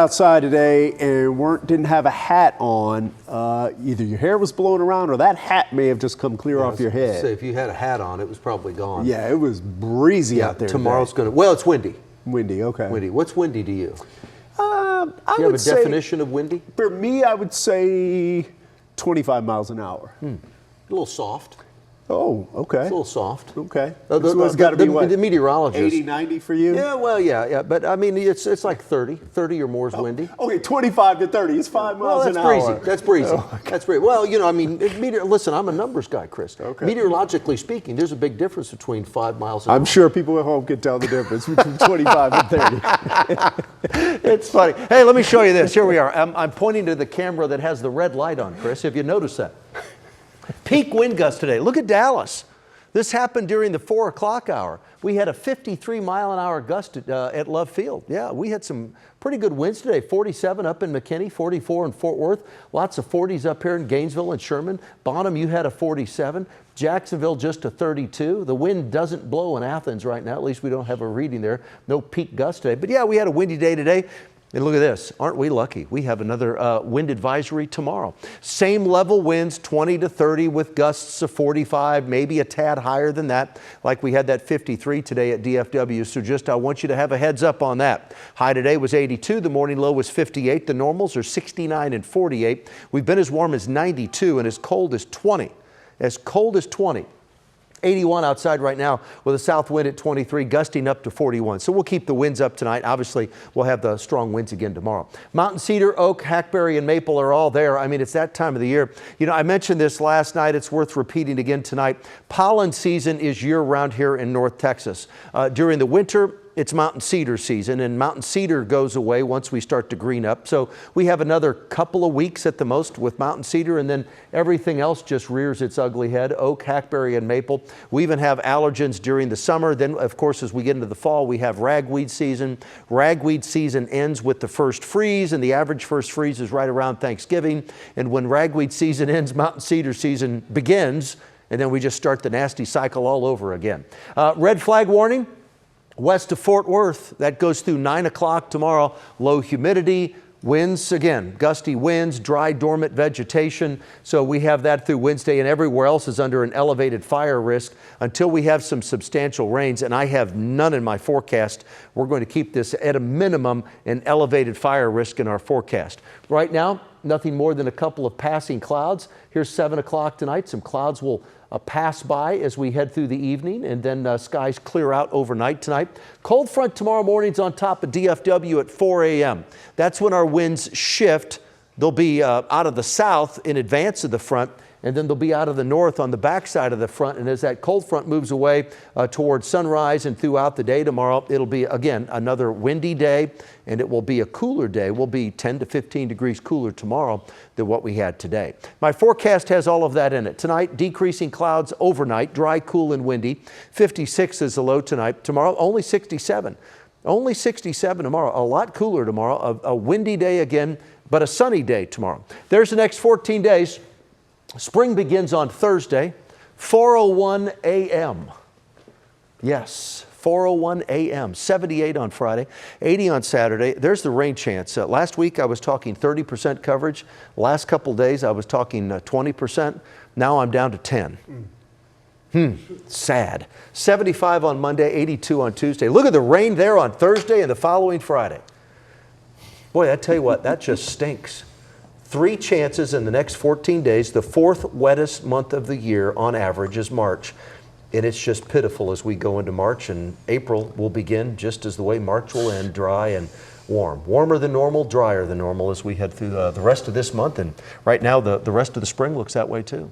Outside today and didn't have a hat on, either your hair was blowing around or that hat may have just come clear off your head. Say if you had a hat on, it was probably gone. Yeah, it was breezy out there. Tomorrow's going to, well, it's windy. Windy, okay. Windy. What's windy to you? I Do you have a definition of windy? For me, I would say 25 miles an hour. A little soft. Oh, okay. It's a little soft. Okay. So it's got to be what? The meteorologist. 80, 90 for you? Yeah, well, yeah. But I mean, it's like 30. 30 or more is windy. Okay, 25 to 30 is 5 miles an hour. That's breezy. Oh, okay. That's breezy. Well, I mean, listen, I'm a numbers guy, Chris. Okay. Meteorologically speaking, there's a big difference between 5 miles an hour. I'm sure people at home can tell the difference between 25 and 30. It's funny. Hey, let me show you this. Here we are. I'm pointing to the camera that has the red light on, Chris. Have you noticed that? Peak wind gusts today. Look at Dallas. This happened during the 4 o'clock hour. We had a 53-mile-an-hour gust at Love Field. Yeah, we had some pretty good winds today. 47 up in McKinney, 44 in Fort Worth. Lots of 40s up here in Gainesville and Sherman. Bonham, you had a 47. Jacksonville, just a 32. The wind doesn't blow in Athens right now. At least we don't have a reading there. No peak gust today. But yeah, we had a windy day today. And look at this. Aren't we lucky? We have another wind advisory tomorrow. Same level winds, 20 to 30 with gusts of 45, maybe a tad higher than that, like we had that 53 today at DFW. So I want you to have a heads up on that. High today was 82. The morning low was 58. The normals are 69 and 48. We've been as warm as 92 and as cold as 20. As cold as 20. 81 outside right now with a south wind at 23, gusting up to 41. So we'll keep the winds up tonight. Obviously, we'll have the strong winds again tomorrow. Mountain cedar, oak, hackberry, and maple are all there. I mean, it's that time of the year. I mentioned this last night. It's worth repeating again tonight. Pollen season is year-round here in North Texas. During the winter, it's mountain cedar season, and mountain cedar goes away once we start to green up. So we have another couple of weeks at the most with mountain cedar, and then everything else just rears its ugly head. Oak, hackberry, and maple. We even have allergens during the summer. Then, of course, as we get into the fall, we have ragweed season. Ragweed season ends with the first freeze, and the average first freeze is right around Thanksgiving. And when ragweed season ends, mountain cedar season begins, and then we just start the nasty cycle all over again. Red flag warning. West of Fort Worth, that goes through 9 o'clock tomorrow. Low humidity, winds, again, gusty winds, dry, dormant vegetation. So we have that through Wednesday, and everywhere else is under an elevated fire risk until we have some substantial rains, and I have none in my forecast. We're going to keep this at a minimum an elevated fire risk in our forecast. Right now, nothing more than a couple of passing clouds. Here's 7 o'clock tonight. Some clouds will pass by as we head through the evening, and then skies clear out overnight tonight. Cold front tomorrow morning's on top of DFW at 4 a.m. That's when our winds shift. They'll be out of the south in advance of the front, and then they'll be out of the north on the backside of the front. And as that cold front moves away towards sunrise and throughout the day tomorrow, it'll be, again, another windy day, and it will be a cooler day. We'll be 10 to 15 degrees cooler tomorrow than what we had today. My forecast has all of that in it. Tonight, decreasing clouds overnight, dry, cool, and windy. 56 is the low tonight. Tomorrow, only 67. Only 67 tomorrow. A lot cooler tomorrow. A windy day again, but a sunny day tomorrow. There's the next 14 days. Spring begins on Thursday, 4:01 a.m. Yes, 4:01 a.m. 78 on Friday, 80 on Saturday. There's the rain chance. Last week I was talking 30% coverage. Last couple days I was talking 20%. Now I'm down to 10. Sad. 75 on Monday, 82 on Tuesday. Look at the rain there on Thursday and the following Friday. Boy, I tell you what, that just stinks. 3 chances in the next 14 days. The 4th wettest month of the year on average is March. And it's just pitiful as we go into March, and April will begin just as the way March will end, dry and warm. Warmer than normal, drier than normal as we head through the rest of this month. And right now, the rest of the spring looks that way too.